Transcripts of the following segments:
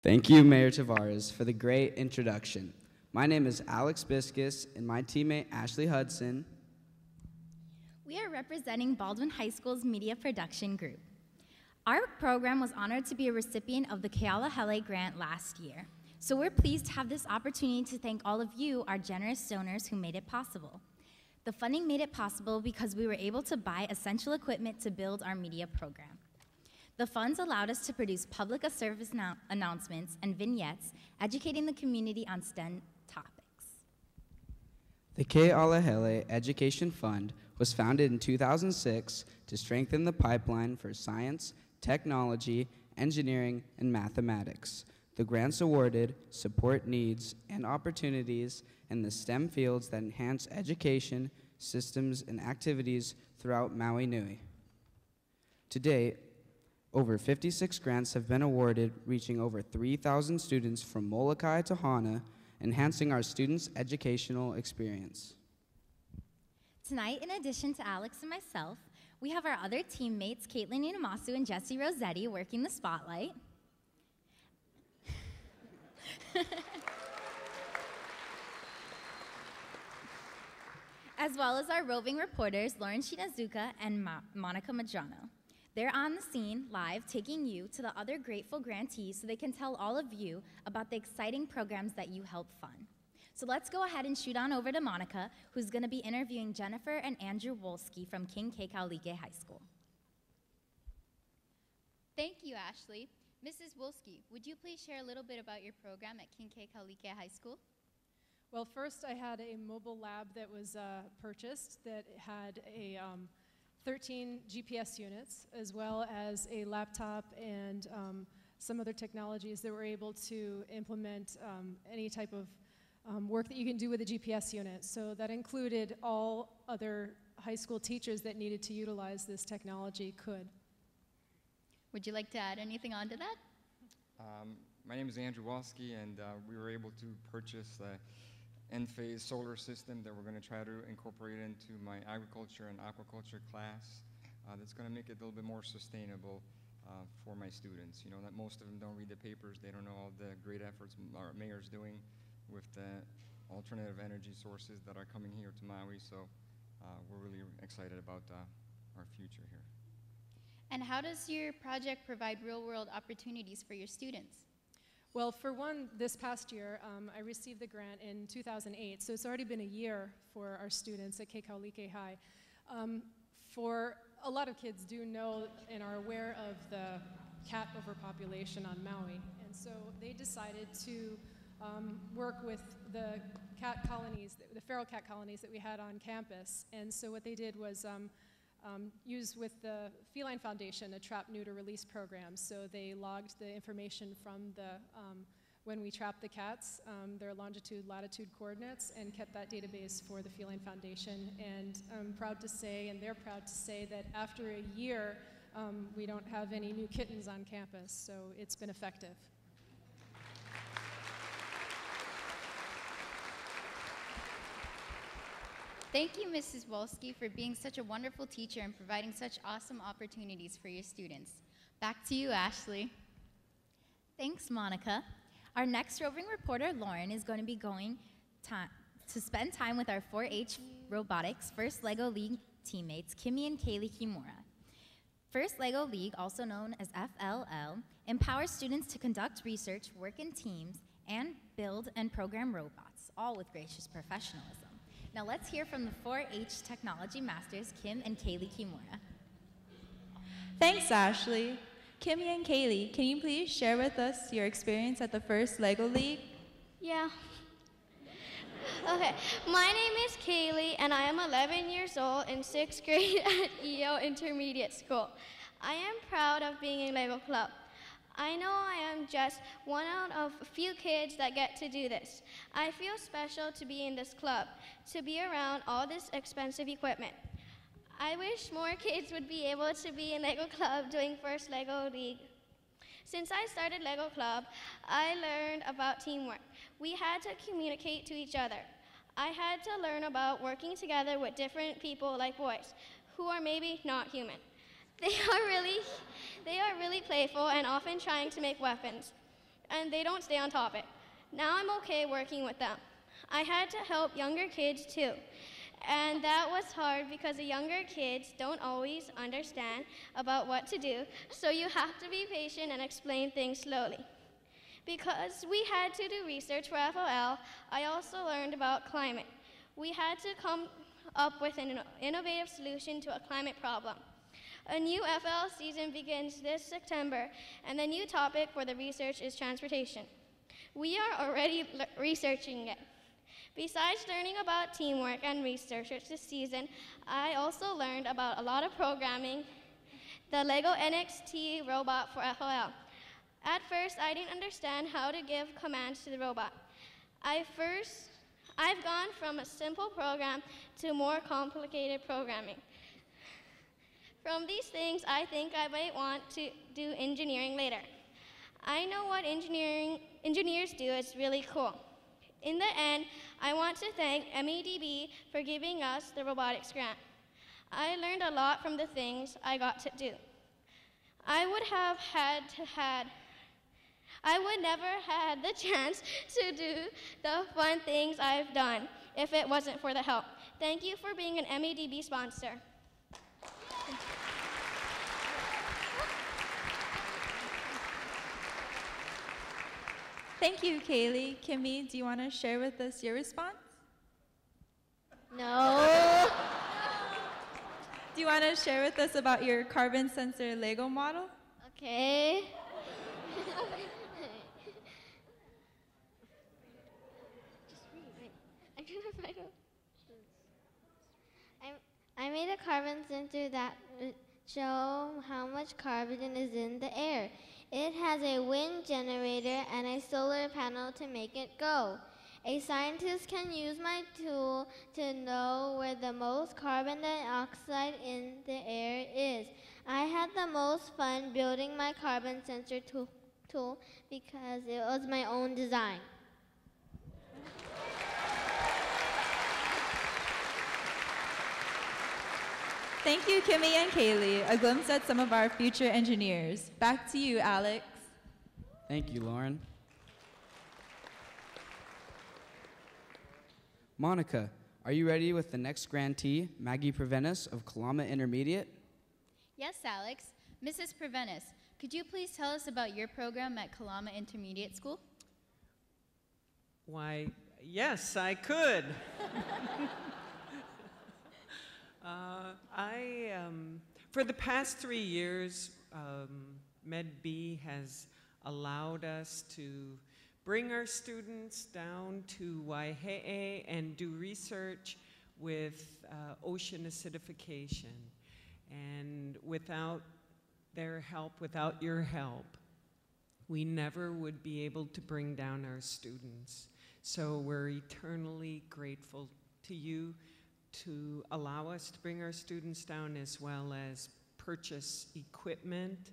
Thank you, Mayor Tavares, for the great introduction. My name is Alex Biscus, and my teammate Ashley Hudson. We are representing Baldwin High School's Media Production Group. Our program was honored to be a recipient of the Alahele grant last year. So we're pleased to have this opportunity to thank all of you, our generous donors who made it possible. The funding made it possible because we were able to buy essential equipment to build our media program. The funds allowed us to produce public service announcements and vignettes, educating the community on STEM topics. The Alahele Education Fund was founded in 2006 to strengthen the pipeline for science, technology, engineering, and mathematics. The grants awarded support needs and opportunities in the STEM fields that enhance education, systems, and activities throughout Maui Nui. To date, over 56 grants have been awarded, reaching over 3,000 students from Molokai to Hana, enhancing our students' educational experience. Tonight, in addition to Alex and myself, we have our other teammates, Caitlin Inamasu and Jesse Rossetti, working the spotlight. As well as our roving reporters, Lauren Shinazuka and Monica Majano. They're on the scene, live, taking you to the other grateful grantees so they can tell all of you about the exciting programs that you help fund. So let's go ahead and shoot on over to Monica, who's going to be interviewing Jennifer and Andrew Wolski from King Kekalike High School. Thank you, Ashley. Mrs. Wolski, would you please share a little bit about your program at King Kekalike High School? Well, first I had a mobile lab that was purchased that had a 13 GPS units, as well as a laptop and some other technologies that were able to implement any type of work that you can do with a GPS unit. So that included all other high school teachers that needed to utilize this technology could. Would you like to add anything onto that? My name is Andrew Wolski, and we were able to purchase the end-phase solar system that we're going to try to incorporate into my agriculture and aquaculture class. That's going to make it a little bit more sustainable for my students. You know, that most of them don't read the papers, they don't know all the great efforts our mayor's doing with the alternative energy sources that are coming here to Maui, so we're really excited about our future here. And how does your project provide real-world opportunities for your students? Well, for one, this past year, I received the grant in 2008, so it's already been a year for our students at Kekalike High. For a lot of kids do know and are aware of the cat overpopulation on Maui, and so they decided to work with the cat colonies, the feral cat colonies that we had on campus. And so what they did was use with the Feline Foundation a trap, neuter, release program. So they logged the information from the, when we trapped the cats, their longitude, latitude coordinates, and kept that database for the Feline Foundation. And I'm proud to say, and they're proud to say, that after a year, we don't have any new kittens on campus, so it's been effective. Thank you, Mrs. Wolski, for being such a wonderful teacher and providing such awesome opportunities for your students. Back to you, Ashley. Thanks, Monica. Our next roving reporter, Lauren, is going to be going to spend time with our 4-H Robotics First LEGO League teammates, Kimmy and Kaylee Kimura. First LEGO League, also known as FLL, empowers students to conduct research, work in teams, and build and program robots, all with gracious professionalism. Now let's hear from the 4-H Technology Masters, Kim and Kaylee Kimura. Thanks, Ashley. Kimmy and Kaylee, can you please share with us your experience at the first LEGO League? Yeah. Okay, my name is Kaylee, and I am 11 years old in 6th grade at EO Intermediate School. I am proud of being in LEGO Club. I know I am just one out of a few kids that get to do this. I feel special to be in this club, to be around all this expensive equipment. I wish more kids would be able to be in LEGO Club doing First LEGO League. Since I started LEGO Club, I learned about teamwork. We had to communicate to each other. I had to learn about working together with different people like boys, who are maybe not human. They are really playful and often trying to make weapons. and they don't stay on topic. Now I'm okay working with them. I had to help younger kids too. And that was hard because the younger kids don't always understand about what to do, so you have to be patient and explain things slowly. Because we had to do research for FOL, I also learned about climate. We had to come up with an innovative solution to a climate problem. A new FL season begins this September, and the new topic for the research is transportation. We are already researching it. Besides learning about teamwork and research this season, I also learned about a lot of programming, the LEGO NXT robot for FOL. At first, I didn't understand how to give commands to the robot. I've gone from a simple program to more complicated programming. From these things, I think I might want to do engineering later. I know what engineers do is really cool. In the end, I want to thank MEDB for giving us the robotics grant. I learned a lot from the things I got to do. I would never had the chance to do the fun things I've done if it wasn't for the help. Thank you for being an MEDB sponsor. Thank you, Kaylee. Kimmy, do you want to share with us your response? No. Do you want to share with us about your carbon sensor Lego model? Okay. I made a carbon sensor that would show how much carbon is in the air. It has a wind generator and a solar panel to make it go. A scientist can use my tool to know where the most carbon dioxide in the air is. I had the most fun building my carbon sensor tool because it was my own design. Thank you, Kimmy and Kaylee. A glimpse at some of our future engineers. Back to you, Alex. Thank you, Lauren. Monica, are you ready with the next grantee, Maggie Prevenus of Kalama Intermediate? Yes, Alex. Mrs. Prevenus, could you please tell us about your program at Kalama Intermediate School? Why, yes, I could. For the past 3 years, MEDB has allowed us to bring our students down to Wailea and do research with ocean acidification. And without their help, without your help, we never would be able to bring down our students. So we're eternally grateful to you to allow us to bring our students down, as well as purchase equipment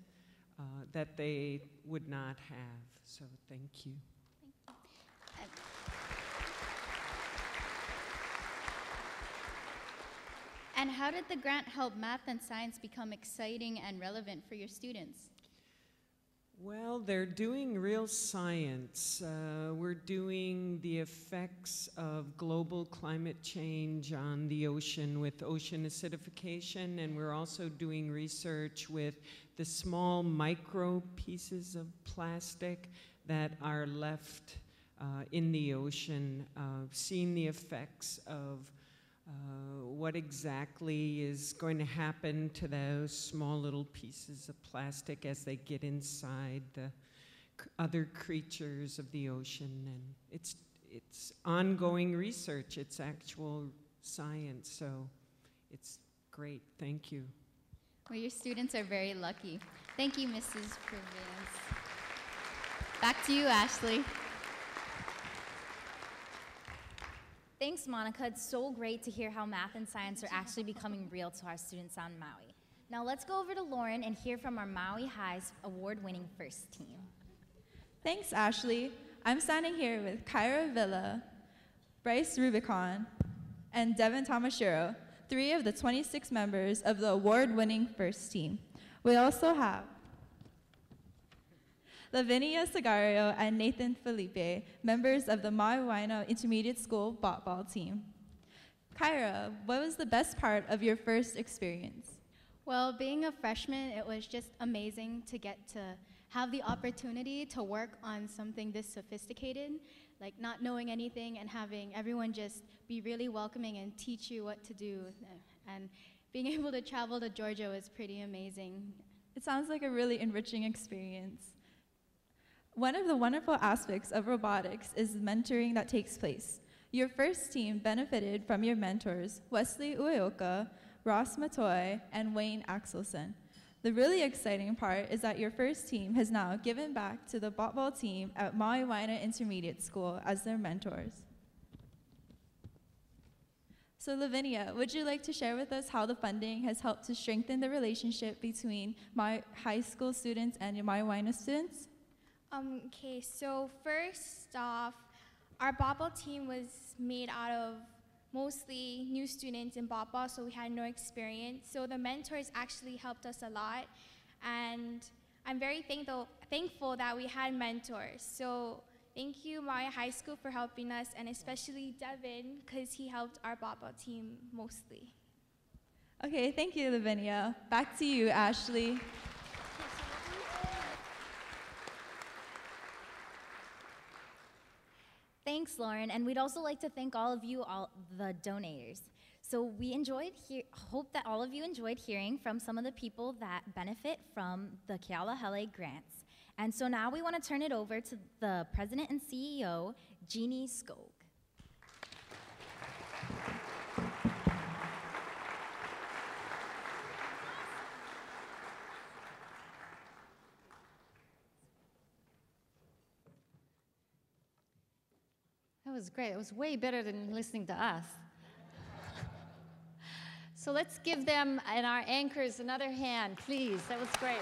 that they would not have. So thank you. And how did the grant help math and science become exciting and relevant for your students? Well, they're doing real science. We're doing the effects of global climate change on the ocean with ocean acidification, and we're also doing research with the small micro pieces of plastic that are left in the ocean, seeing the effects of what exactly is going to happen to those small little pieces of plastic as they get inside the other creatures of the ocean. And it's ongoing research, it's actual science, so it's great. Thank you. Well, your students are very lucky. Thank you, Mrs. Prevenus. Back to you, Ashley. Thanks, Monica. It's so great to hear how math and science are actually becoming real to our students on Maui. Now let's go over to Lauren and hear from our Maui Highs award-winning first team. Thanks, Ashley. I'm standing here with Kyra Villa, Bryce Rubicon, and Devin Tamashiro, 3 of the 26 members of the award-winning first team. We also have Lavinia Sagario and Nathan Felipe, members of the Maui Highs Intermediate School ball team. Kyra, what was the best part of your first experience? Well, being a freshman, it was just amazing to get to have the opportunity to work on something this sophisticated, like not knowing anything and having everyone just be really welcoming and teach you what to do. And being able to travel to Georgia was pretty amazing. It sounds like a really enriching experience. One of the wonderful aspects of robotics is the mentoring that takes place. Your first team benefited from your mentors, Wesley Ueoka, Ross Matoy, and Wayne Axelson. The really exciting part is that your first team has now given back to the ball team at Maui Highs Intermediate School as their mentors. So Lavinia, would you like to share with us how the funding has helped to strengthen the relationship between Maui High School students and your Maui Highs students? Okay, so first off, our ball team was made out of mostly new students in ball, so we had no experience. So the mentors actually helped us a lot, and I'm very thankful that we had mentors. So thank you, Maui High School, for helping us, and especially Devin, because he helped our ball team mostly. Okay, thank you, Lavinia. Back to you, Ashley. Thanks, Lauren, and we'd also like to thank all of you, all the donators. So we hope that all of you enjoyed hearing from some of the people that benefit from the Alahele grants. And so now we want to turn it over to the President and CEO, Jeannie Skog. That was great. It was way better than listening to us. So let's give them and our anchors another hand, please. That was great.